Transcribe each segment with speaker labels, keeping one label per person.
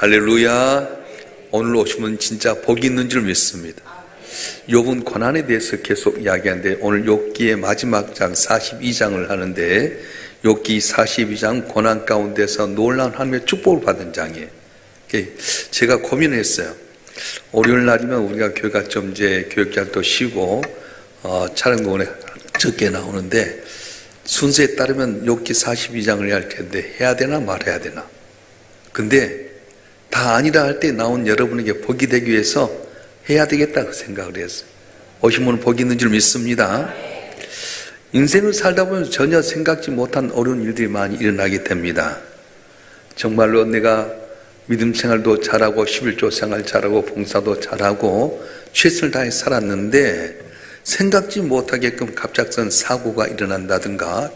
Speaker 1: 할렐루야. 오늘 오시면 진짜 복이 있는 줄 믿습니다. 욥은 고난에 대해서 계속 이야기하는데 오늘 욥기의 마지막 장 42장을 하는데 욥기 42장 고난 가운데서 놀라운 하나님의 축복을 받은 장이에요. 제가 고민했어요. 월요일 날이면 우리가 교회가 좀 이제 교육장도 쉬고 촬영공원에 적게 나오는데 순서에 따르면 욥기 42장을 해야 할 텐데 해야 되나 말해야 되나. 근데 다 아니라 할 때 나온 여러분에게 복이 되기 위해서 해야 되겠다고 생각을 했어요. 오시면 복이 있는 줄 믿습니다. 인생을 살다 보면 전혀 생각지 못한 어려운 일들이 많이 일어나게 됩니다. 정말로 내가 믿음 생활도 잘하고 11조 생활 잘하고 봉사도 잘하고 최선을 다해 살았는데 생각지 못하게끔 갑작스런 사고가 일어난다든가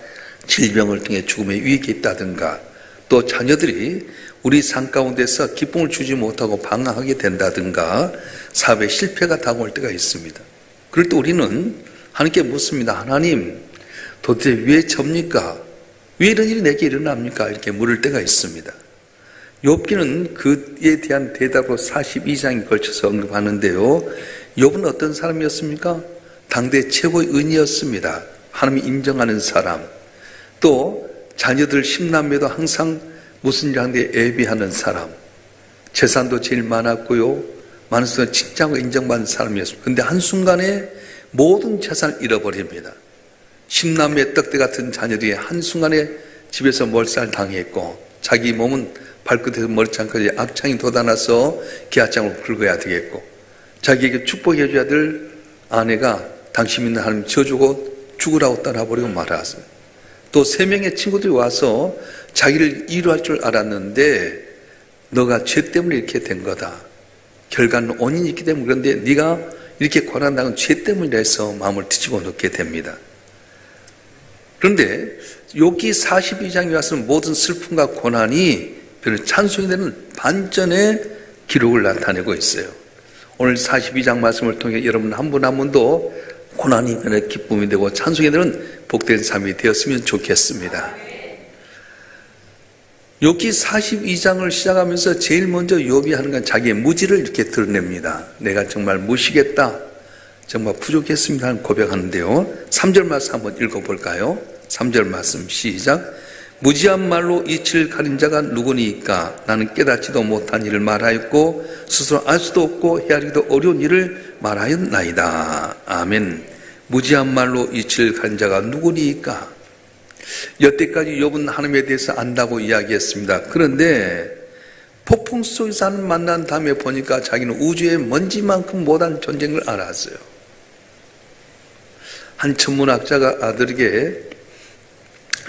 Speaker 1: 질병을 통해 죽음의 위기에 있다든가 또 자녀들이 우리 삶 가운데서 기쁨을 주지 못하고 방황하게 된다든가 사업의 실패가 다가올 때가 있습니다. 그럴 때 우리는 하나님께 묻습니다. 하나님 도대체 왜 접니까? 왜 이런 일이 내게 일어납니까? 이렇게 물을 때가 있습니다. 욥기는 그에 대한 대답으로 42장에 걸쳐서 언급하는데요. 욥은 어떤 사람이었습니까? 당대 최고의 의인이었습니다. 하나님이 인정하는 사람. 또 자녀들 10남매도 항상 무슨 일 하는데 예비하는 사람. 재산도 제일 많았고요. 많은 순간 칭찬과 인정받는 사람이었습니다. 그런데 한순간에 모든 재산을 잃어버립니다. 10남매 떡대 같은 자녀들이 한순간에 집에서 몰살당했고 자기 몸은 발끝에서 머리창까지 악창이 돋아나서 기아장으로 긁어야 되겠고 자기에게 축복해 줘야 될 아내가 당신 믿는 하나님 저주고 죽으라고 떠나버리고 말았어요. 또 3명의 친구들이 와서 자기를 위로할 줄 알았는데 너가 죄 때문에 이렇게 된 거다. 결과는 원인이 있기 때문에 그런데 네가 이렇게 고난당한 죄 때문이라 해서 마음을 뒤집어 놓게 됩니다. 그런데 욥기 42장에 와서는 모든 슬픔과 고난이 별로 찬송이 되는 반전의 기록을 나타내고 있어요. 오늘 42장 말씀을 통해 여러분 한 분 한 분도 고난이 변해 기쁨이 되고 찬송이 되는 복된 삶이 되었으면 좋겠습니다. 욥기 42장을 시작하면서 제일 먼저 욥이 하는 건 자기의 무지를 이렇게 드러냅니다. 내가 정말 무시겠다, 정말 부족했습니다 하는 고백하는데요. 3절 말씀 한번 읽어볼까요? 3절 말씀 시작. 무지한 말로 이치를 가린 자가 누구니까? 나는 깨닫지도 못한 일을 말하였고 스스로 알 수도 없고 헤아리기도 어려운 일을 말하였나이다. 아멘. 무지한 말로 이치를 가린 자가 누구니까? 여태까지 욥은 하나님에 대해서 안다고 이야기했습니다. 그런데 폭풍 속에서 하나님 만난 다음에 보니까 자기는 우주의 먼지만큼 못한 존재를 알았어요. 한 천문학자가 아들에게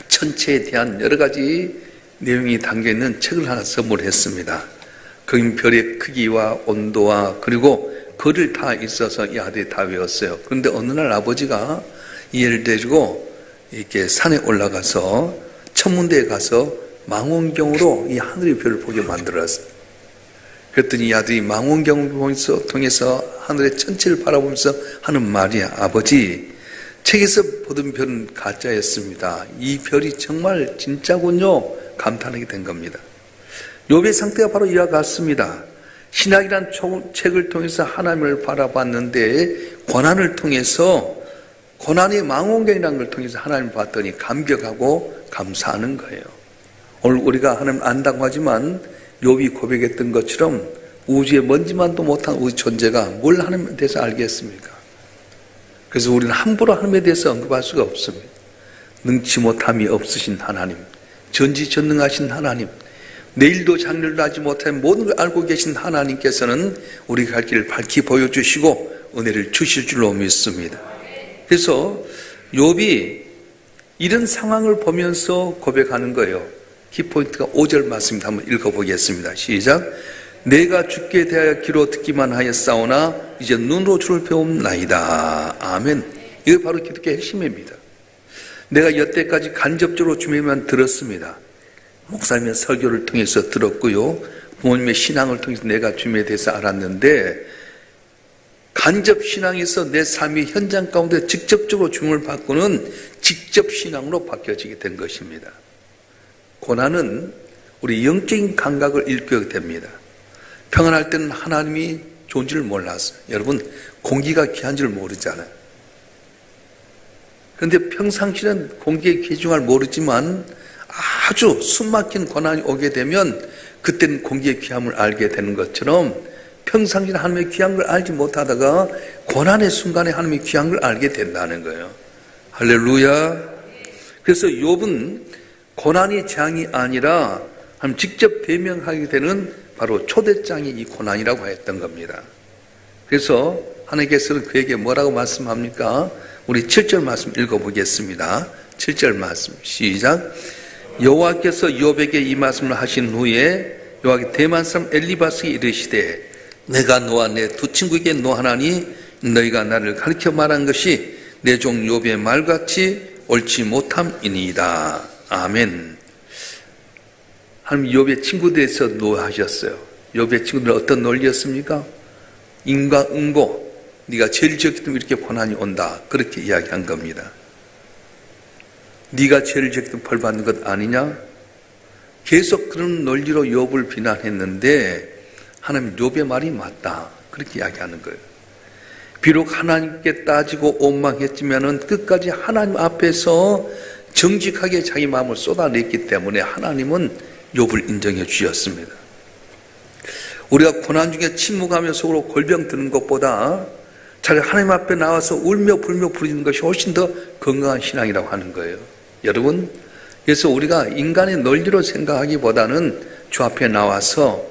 Speaker 1: 천체에 대한 여러 가지 내용이 담겨있는 책을 하나 선물했습니다. 거기 별의 크기와 온도와 그리고 글을 다 있어서 이 아들이 다 외웠어요. 그런데 어느 날 아버지가 이해를 데리고 이렇게 산에 올라가서 천문대에 가서 망원경으로 이 하늘의 별을 보게 만들었어요. 그랬더니 이 아들이 망원경을 통해서 하늘의 천체를 바라보면서 하는 말이야. 아버지, 책에서 보던 별은 가짜였습니다. 이 별이 정말 진짜군요. 감탄하게 된 겁니다. 욥의 상태가 바로 이와 같습니다. 신학이란 책을 통해서 하나님을 바라봤는데 고난을 통해서 고난의 망원경이라는 걸 통해서 하나님을 봤더니 감격하고 감사하는 거예요. 오늘 우리가 하나님 안다고 하지만 욥이 고백했던 것처럼 우주의 먼지만도 못한 우리 존재가 뭘 하나님에 대해서 알겠습니까? 그래서 우리는 함부로 하나님에 대해서 언급할 수가 없습니다. 능치 못함이 없으신 하나님, 전지전능하신 하나님, 내일도 장래도 하지 못한 모든 걸 알고 계신 하나님께서는 우리가 갈 길을 밝히 보여주시고 은혜를 주실 줄로 믿습니다. 그래서 욥이 이런 상황을 보면서 고백하는 거예요. 키포인트가 5절 말씀입니다. 한번 읽어보겠습니다. 시작. 내가 주께 대하여 귀로 듣기만 하였사오나 이제 눈으로 주를 배움나이다. 아멘. 이거 바로 기독교의 핵심입니다. 내가 여태까지 간접적으로 주님만 들었습니다. 목사님의 설교를 통해서 들었고요. 부모님의 신앙을 통해서 내가 주님에 대해서 알았는데 간접 신앙에서 내 삶의 현장 가운데 직접적으로 주님을 받고는 직접 신앙으로 바뀌어지게 된 것입니다. 고난은 우리 영적인 감각을 일깨우게 됩니다. 평안할 때는 하나님이 좋은 줄 몰랐어요. 여러분, 공기가 귀한 줄 모르잖아요. 그런데 평상시는 공기의 귀중함을 모르지만 아주 숨막힌 고난이 오게 되면 그때는 공기의 귀함을 알게 되는 것처럼 평상시는 하나님의 귀한 걸 알지 못하다가 고난의 순간에 하나님의 귀한 걸 알게 된다는 거예요. 할렐루야. 그래서 욥은 고난이 재앙이 아니라 하나님 직접 대명하게 되는 바로 초대장이 이 고난이라고 했던 겁니다. 그래서 하나님께서는 그에게 뭐라고 말씀합니까? 우리 7절 말씀 읽어보겠습니다. 7절 말씀 시작. 여호와께서 욥에게 이 말씀을 하신 후에 여호와께 대만 사람 엘리바스에게 이르시되 내가 너와 내 두 친구에게 노하나니 너희가 나를 가르쳐 말한 것이 내 종 욥의 말같이 옳지 못함이니이다. 아멘. 하나님 욥의 친구들에서 노하셨어요. 욥의 친구들은 어떤 논리였습니까? 인과응보, 네가 죄를 지었기 때문에 이렇게 고난이 온다. 그렇게 이야기한 겁니다. 네가 죄를 지었기 때문에 벌 받는 것 아니냐? 계속 그런 논리로 욥을 비난했는데 하나님 욥의 말이 맞다. 그렇게 이야기하는 거예요. 비록 하나님께 따지고 원망했지만은 끝까지 하나님 앞에서 정직하게 자기 마음을 쏟아냈기 때문에 하나님은 욥을 인정해 주셨습니다. 우리가 고난 중에 침묵하며 속으로 골병 드는 것보다 차라리 하나님 앞에 나와서 울며 불며 부르는 것이 훨씬 더 건강한 신앙이라고 하는 거예요. 여러분, 그래서 우리가 인간의 논리로 생각하기보다는 주 앞에 나와서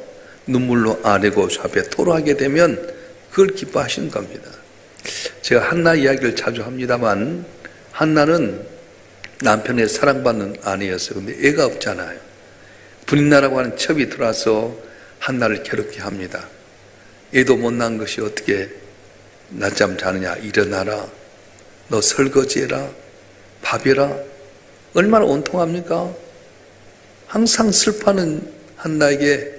Speaker 1: 눈물로 아뢰고 주 앞에 토로하게 되면 그걸 기뻐하시는 겁니다. 제가 한나 이야기를 자주 합니다만 한나는 남편의 사랑받는 아내였어요. 근데 애가 없잖아요. 분인나라고 하는 첩이 들어와서 한나를 괴롭게 합니다. 애도 못 낳은 것이 어떻게 낮잠 자느냐. 일어나라. 너 설거지해라. 밥해라. 얼마나 온통합니까? 항상 슬퍼하는 한나에게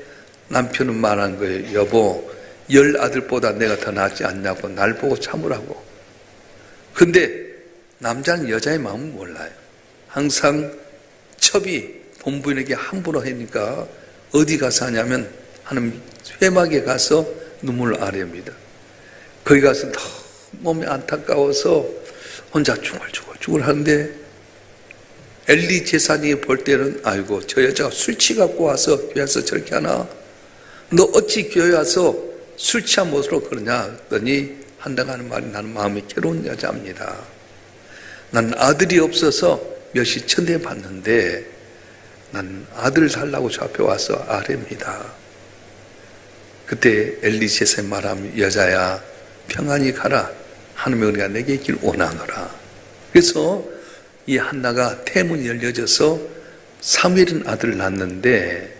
Speaker 1: 남편은 말한 거예요. 여보, 10 아들보다 내가 더 낫지 않냐고 날 보고 참으라고. 근데 남자는 여자의 마음을 몰라요. 항상 첩이 본부인에게 함부로 하니까 어디 가서 하냐면 하나님 회막에 가서 눈물을 아뢰입니다. 거기 가서 너무 몸이 안타까워서 혼자 중얼중얼 하는데 엘리 제사장이 볼 때는 아이고 저 여자가 술 취 갖고 와서 교회에서 저렇게 하나? 너 어찌 교회 와서 술 취한 모습으로 그러냐 했더니 한다고 하는 말이 나는 마음이 괴로운 여자입니다. 난 아들이 없어서 몇이 천대 받는데 난 아들 살라고 저 앞에 와서 아뢰입니다. 그때 엘리 제사장이 말하면 여자야 평안히 가라. 하나님의 은혜가 내게 있길 원하노라. 그래서 이 한나가 태문이 열려져서 사무엘은 아들을 낳았는데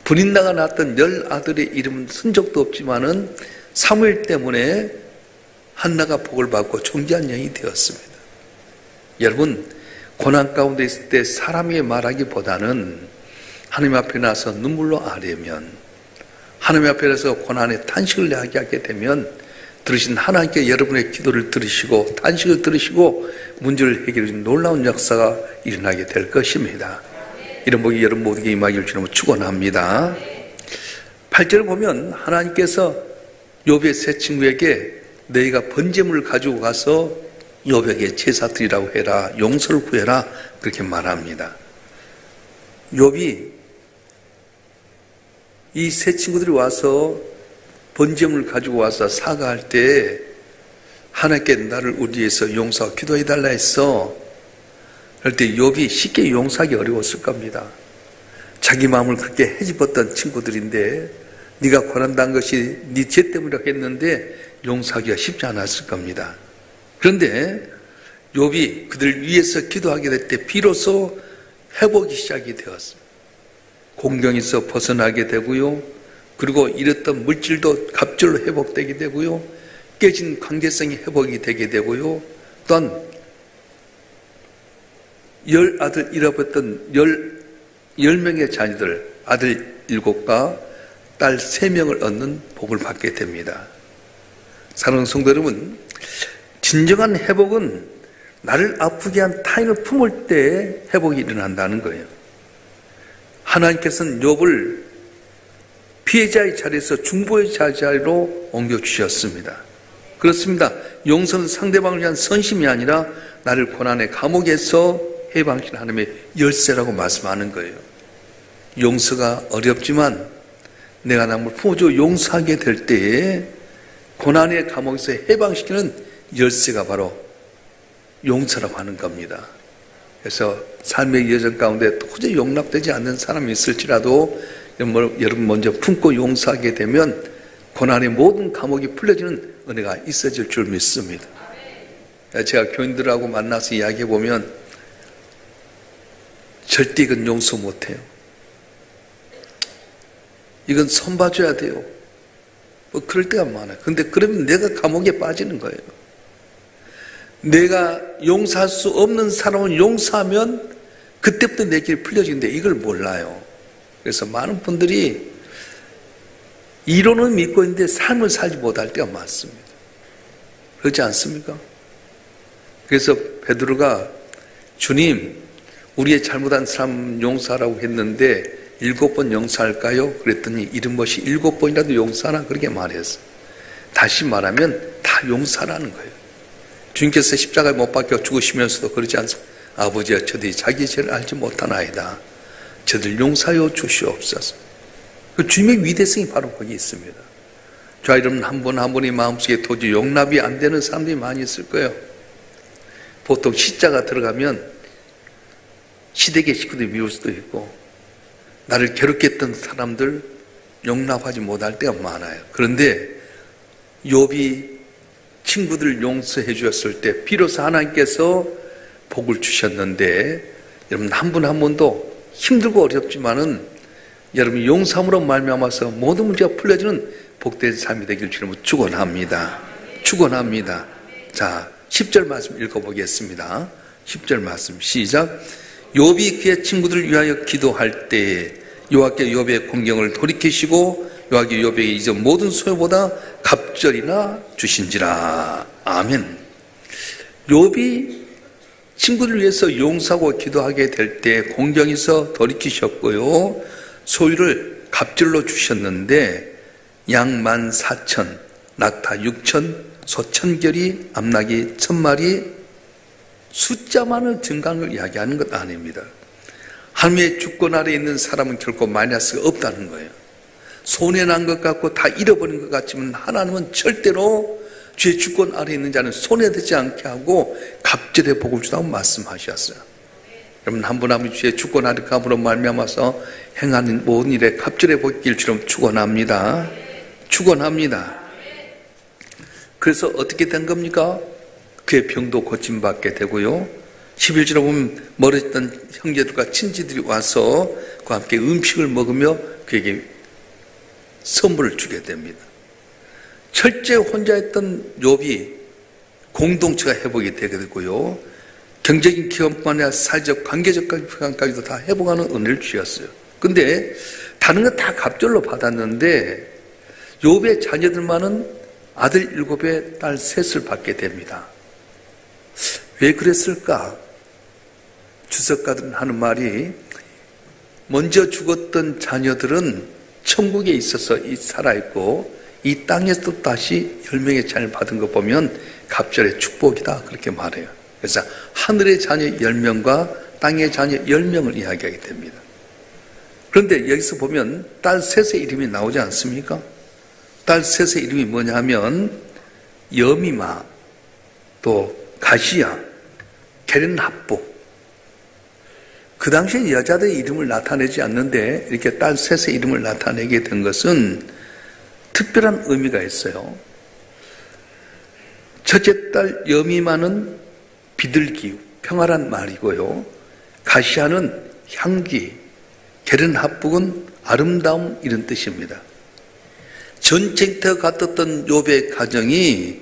Speaker 1: 분인나가 낳았던 10 아들의 이름은 쓴 적도 없지만은 사무엘 때문에 한나가 복을 받고 존귀한 여인이 되었습니다. 여러분, 고난 가운데 있을 때 사람이 말하기보다는 하나님 앞에 나서 눈물로 아뢰면 하나님 앞에 나서 고난의 탄식을 이야기하게 되면 들으신 하나님께 여러분의 기도를 들으시고 탄식을 들으시고 문제를 해결해 주신 놀라운 역사가 일어나게 될 것입니다. 이런 복이 여러분 모두에게 임하기를 주님으로 축원합니다. 8절을 보면 하나님께서 욥의 세 친구에게 너희가 번제물을 가지고 가서 욥에게 제사 드리라고 해라. 용서를 구해라. 그렇게 말합니다. 욥이 이 세 친구들이 와서 번제물을 가지고 와서 사과할 때 하나님께 나를 우리 위해서 용서하고 기도해달라 했어. 그럴 때 욥이 쉽게 용서하기 어려웠을 겁니다. 자기 마음을 그렇게 헤집었던 친구들인데 네가 고난당한 것이 네 죄 때문이라고 했는데 용서하기가 쉽지 않았을 겁니다. 그런데 욥이 그들을 위해서 기도하게 될 때 비로소 회복이 시작이 되었습니다. 공경에서 벗어나게 되고요. 그리고 잃었던 물질도 갑절로 회복되게 되고요. 깨진 관계성이 회복이 되게 되고요. 또한 10 아들 잃어버렸던 10명의 자녀들, 아들 7과 딸 3명을 얻는 복을 받게 됩니다. 사랑하는 성도 여러분, 진정한 회복은 나를 아프게 한 타인을 품을 때 회복이 일어난다는 거예요. 하나님께서는 욥을 피해자의 자리에서 중보의 자리로 옮겨주셨습니다. 그렇습니다. 용서는 상대방을 위한 선심이 아니라 나를 고난의 감옥에서 해방시키는 하나님의 열쇠라고 말씀하는 거예요. 용서가 어렵지만 내가 남을 품어주고 용서하게 될 때에 고난의 감옥에서 해방시키는 열쇠가 바로 용서라고 하는 겁니다. 그래서 삶의 여정 가운데 도저히 용납되지 않는 사람이 있을지라도 여러분 먼저 품고 용서하게 되면 고난의 모든 감옥이 풀려지는 은혜가 있어질 줄 믿습니다. 제가 교인들하고 만나서 이야기해 보면 절대 이건 용서 못해요. 이건 손봐줘야 돼요. 뭐 그럴 때가 많아요. 근데 그러면 내가 감옥에 빠지는 거예요. 내가 용서할 수 없는 사람을 용서하면 그때부터 내 길이 풀려지는데 이걸 몰라요. 그래서 많은 분들이 이론은 믿고 있는데 삶을 살지 못할 때가 많습니다. 그렇지 않습니까? 그래서 베드로가 주님, 우리의 잘못한 사람 용서하라고 했는데 7번 용서할까요? 그랬더니 이런 것이 7번이라도 용서하라 그렇게 말했어요. 다시 말하면 다 용서하라는 거예요. 주님께서 십자가에 못 박혀 죽으시면서도 그러지 않습니까? 아버지여, 저들이 자기 죄를 알지 못하나이다. 저들 용서하여 주시옵소서. 그 주님의 위대성이 바로 거기 있습니다. 자, 여러분 한 분 한 분이 마음속에 도저히 용납이 안 되는 사람들이 많이 있을 거예요. 보통 시자가 들어가면 시댁의 식구들이 미울 수도 있고 나를 괴롭게 했던 사람들 용납하지 못할 때가 많아요. 그런데 욥이 친구들 용서해 주었을 때 비로소 하나님께서 복을 주셨는데 여러분 한 분 한 분도 힘들고 어렵지만은 여러분 용서함으로 말미암아서 모든 문제가 풀려지는 복된 삶이 되길 주님으로 축원합니다. 축원합니다. 자, 10절 말씀 읽어보겠습니다. 10절 말씀 시작. 욥이 그의 친구들을 위하여 기도할 때에 여호와께 욥의 공경을 돌이키시고 여호와께 욥에게 이전 모든 소유보다 갑절이나 주신지라. 아멘. 욥이 친구들을 위해서 용서하고 기도하게 될 때 공경에서 돌이키셨고요, 소유를 갑절로 주셨는데 양 14,000, 낙타 6,000, 소 1,000결이, 암낙이 1,000마리, 숫자만을 증가한 걸 이야기하는 것 아닙니다. 하나님의 주권 아래에 있는 사람은 결코 마이너스가 없다는 거예요. 손해난 것 같고 다 잃어버린 것 같지만 하나님은 절대로 주의 주권 아래에 있는 자는 손해되지 않게 하고 갑절의 복을 주다고 말씀하셨어요. 여러분 한 분 한 분 주의 주권 아래 감으로 말미암아서 행하는 모든 일에 갑절의 복이 있길 주로 축원합니다. 축원합니다. 그래서 어떻게 된 겁니까? 그의 병도 고침받게 되고요, 11절에 보면 멀어졌던 형제들과 친지들이 와서 그와 함께 음식을 먹으며 그에게 선물을 주게 됩니다. 철저히 혼자 했던 욥이 공동체가 회복이 되게 되고요, 경제적인 기업뿐만 아니라 사회적 관계적 기관까지도 다 회복하는 은혜를 주셨어요. 근데 다른 거 다 갑절로 받았는데 욥의 자녀들만은 아들 7에 딸 3을 받게 됩니다. 왜 그랬을까? 주석가들은 하는 말이 먼저 죽었던 자녀들은 천국에 있어서 살아있고 이 땅에서도 다시 10명의 자녀를 받은 거 보면 갑절의 축복이다 그렇게 말해요. 그래서 하늘의 자녀 10명과 땅의 자녀 10명을 이야기하게 됩니다. 그런데 여기서 보면 딸 3의 이름이 나오지 않습니까? 딸 3의 이름이 뭐냐 하면 여미마, 또 가시야, 게렌합부. 그 당시에 여자들의 이름을 나타내지 않는데 이렇게 딸 3의 이름을 나타내게 된 것은 특별한 의미가 있어요. 첫째 딸 여미마는 비둘기, 평화란 말이고요, 가시아는 향기, 게렌합북은 아름다움 이런 뜻입니다. 전쟁터 같았던 욥의 가정이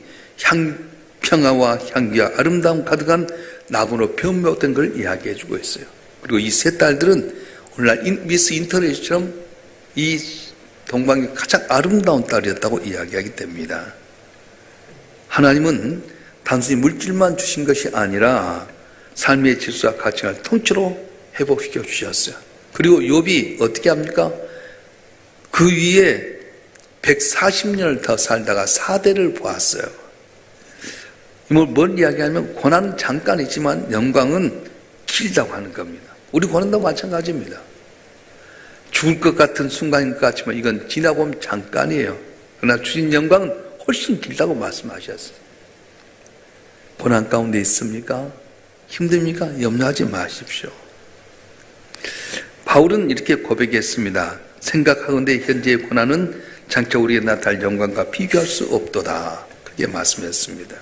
Speaker 1: 평화와 향기와 아름다움 가득한 나무로 변모된 걸 이야기해 주고 있어요. 그리고 이 세 딸들은 오늘날 미스 인터넷처럼 이 동방의 가장 아름다운 딸이었다고 이야기하게 됩니다. 하나님은 단순히 물질만 주신 것이 아니라 삶의 질서와 가치를 통째로 회복시켜 주셨어요. 그리고 욥이 어떻게 합니까? 그 위에 140년을 더 살다가 4대를 보았어요. 뭘 이야기하면 고난은 잠깐이지만 영광은 길다고 하는 겁니다. 우리 고난도 마찬가지입니다. 죽을 것 같은 순간인 것 같지만 이건 지나고 보면 잠깐이에요. 그러나 주신 영광은 훨씬 길다고 말씀하셨어요. 고난 가운데 있습니까? 힘듭니까? 염려하지 마십시오. 바울은 이렇게 고백했습니다. 생각하건대 현재의 고난은 장차 우리에게 나타날 영광과 비교할 수 없도다. 그렇게 말씀했습니다.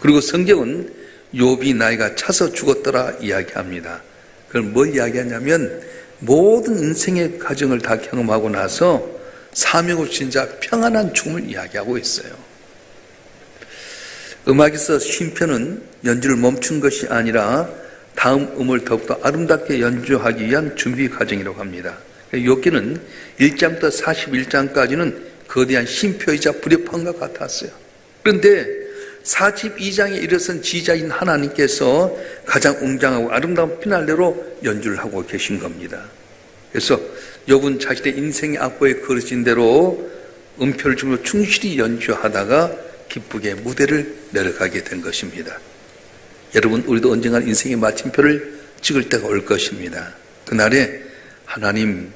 Speaker 1: 그리고 성경은 욥이 나이가 차서 죽었더라 이야기합니다. 그걸 뭘 이야기하냐면 모든 인생의 과정을 다 경험하고 나서 사명을 주신 자 평안한 죽음을 이야기하고 있어요. 음악에서 쉼표는 연주를 멈춘 것이 아니라 다음 음을 더욱더 아름답게 연주하기 위한 준비 과정이라고 합니다. 욥기는 1장부터 41장까지는 거대한 쉼표이자 불협화음과 같았어요. 그런데 42장에 이르선 지자인 하나님께서 가장 웅장하고 아름다운 피날레로 연주를 하고 계신 겁니다. 그래서 욥은 자신의 인생의 악보에 그려진 대로 음표를 주며 충실히 연주하다가 기쁘게 무대를 내려가게 된 것입니다. 여러분, 우리도 언젠가 인생의 마침표를 찍을 때가 올 것입니다. 그날에 하나님,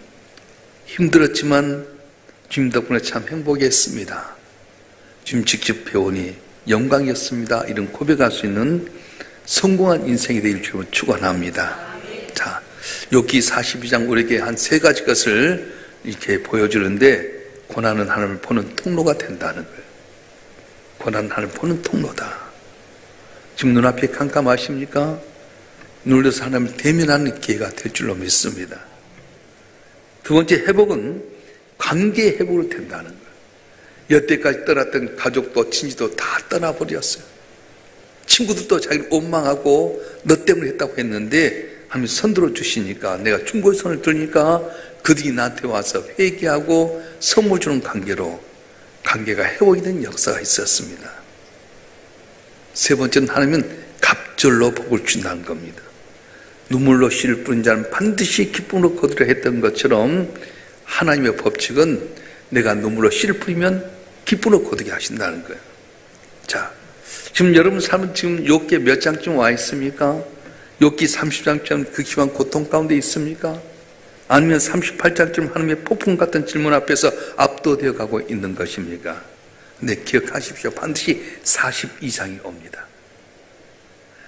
Speaker 1: 힘들었지만 주님 덕분에 참 행복했습니다. 주님 직접 배우니 영광이었습니다. 이런 고백할 수 있는 성공한 인생이 되길 주로 축원합니다. 자, 욥기 42장 우리에게 한 세 가지 것을 이렇게 보여주는데 고난은 하나님을 보는 통로가 된다는 거예요. 고난은 하나님을 보는 통로다. 지금 눈앞에 깜깜하십니까? 눌러서 하나님을 대면하는 기회가 될 줄로 믿습니다. 두 번째, 회복은 관계의 회복으로 된다는 거예요. 여태까지 떠났던 가족도 친지도 다 떠나버렸어요. 친구들도 자기를 원망하고 너 때문에 했다고 했는데 하나님이 손들어 주시니까, 내가 중보의 손을 들니까 그들이 나한테 와서 회개하고 선물 주는 관계로 관계가 회복이 된 역사가 있었습니다. 세 번째는 하나님은 갑절로 복을 준다는 겁니다. 눈물로 씨를 뿌린 자는 반드시 기쁨으로 거두려 했던 것처럼 하나님의 법칙은 내가 눈물로 씨를 뿌리면 기쁨으로 거두게 하신다는 거예요. 자, 지금 여러분 삶은 지금 욥기 몇 장쯤 와 있습니까? 욥기 30장쯤 극심한 고통 가운데 있습니까? 아니면 38장쯤 하나님의 폭풍 같은 질문 앞에서 압도되어 가고 있는 것입니까? 근데 기억하십시오. 반드시 42장이 옵니다.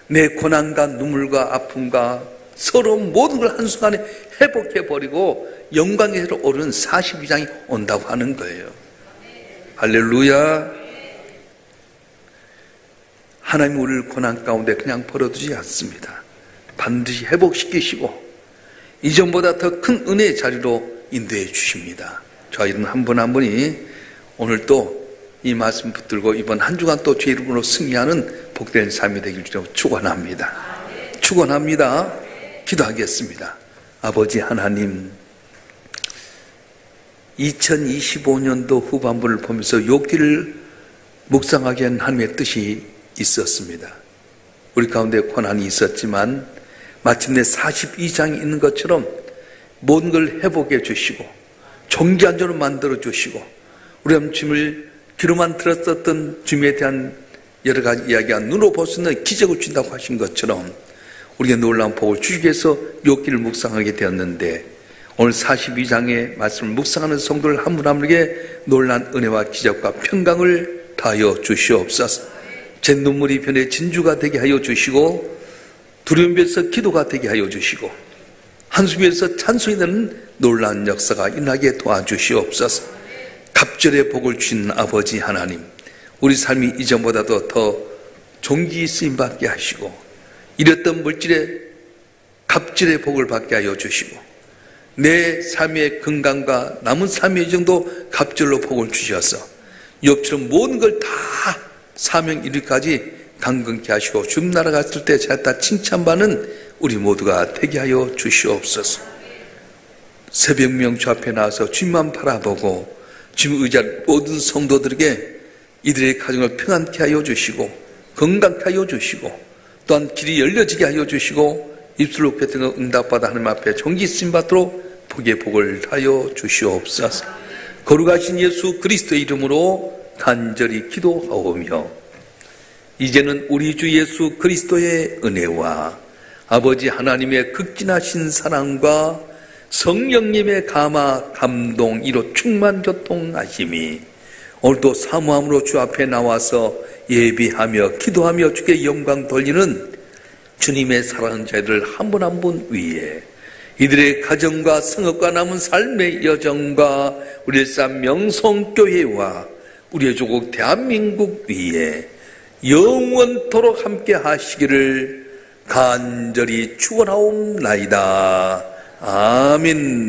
Speaker 1: 내 고난과 눈물과 아픔과 서러운 모든 걸 한순간에 회복해버리고 영광에로 오르는 42장이 온다고 하는 거예요. 할렐루야. 하나님이 우리를 고난 가운데 그냥 버려두지 않습니다. 반드시 회복시키시고 이전보다 더 큰 은혜의 자리로 인도해 주십니다. 저희는 한 분 한 분이 오늘 또 이 말씀 붙들고 이번 한 주간 또 주의 이름으로 승리하는 복된 삶이 되길 주로 축원합니다. 축원합니다. 기도하겠습니다. 아버지 하나님, 2025년도 후반부를 보면서 욥기를 묵상하게 한 하나님의 뜻이 있었습니다. 우리 가운데 고난이 있었지만 마침내 42장이 있는 것처럼 모든 걸 회복해 주시고 존귀한 자로 만들어 주시고 우리 주님을 귀로만 들었었던 주님에 대한 여러 가지 이야기가 눈으로 볼 수 있는 기적을 준다고 하신 것처럼 우리가 놀라운 복을 주시기 위해서 욥기를 묵상하게 되었는데 오늘 42장의 말씀을 묵상하는 성도를 한 분 한 분에게 놀라운 은혜와 기적과 평강을 다하여 주시옵소서. 제 눈물이 변해 진주가 되게 하여 주시고 두려움에서 기도가 되게 하여 주시고 한숨에서 찬송이 되는 놀라운 역사가 일어나게 도와주시옵소서. 갑절의 복을 주신 아버지 하나님, 우리 삶이 이전보다도 더 존귀 쓰임받게 하시고 이랬던 물질의 갑절의 복을 받게 하여 주시고 내 삶의 건강과 남은 삶의 정도 갑절로 복을 주셔서 욥처럼 모든 걸 다 사명 이루기까지 강건케 하시고 주님 나라 갔을 때 제가 다 칭찬받는 우리 모두가 되게 하여 주시옵소서. 새벽 명주 앞에 나와서 주님만 바라보고 주님 의지할 모든 성도들에게 이들의 가정을 평안케 하여 주시고 건강케 하여 주시고 또한 길이 열려지게 하여 주시고 입술로 뱉은 거 응답받아 하나님 앞에 존귀 쓰임 받도록 복의 복을 하여 주시옵소서. 거룩하신 예수 그리스도의 이름으로 간절히 기도하오며 이제는 우리 주 예수 그리스도의 은혜와 아버지 하나님의 극진하신 사랑과 성령님의 감화 감동 이로 충만 교통하심이 오늘도 사모함으로 주 앞에 나와서 예비하며 기도하며 주께 영광 돌리는 주님의 사랑하는 자들 한 분 한 분 위에 이들의 가정과 성업과 남은 삶의 여정과 우리 일산 명성교회와 우리의 조국 대한민국 위에 영원토록 함께 하시기를 간절히 축원하옵나이다. 아멘.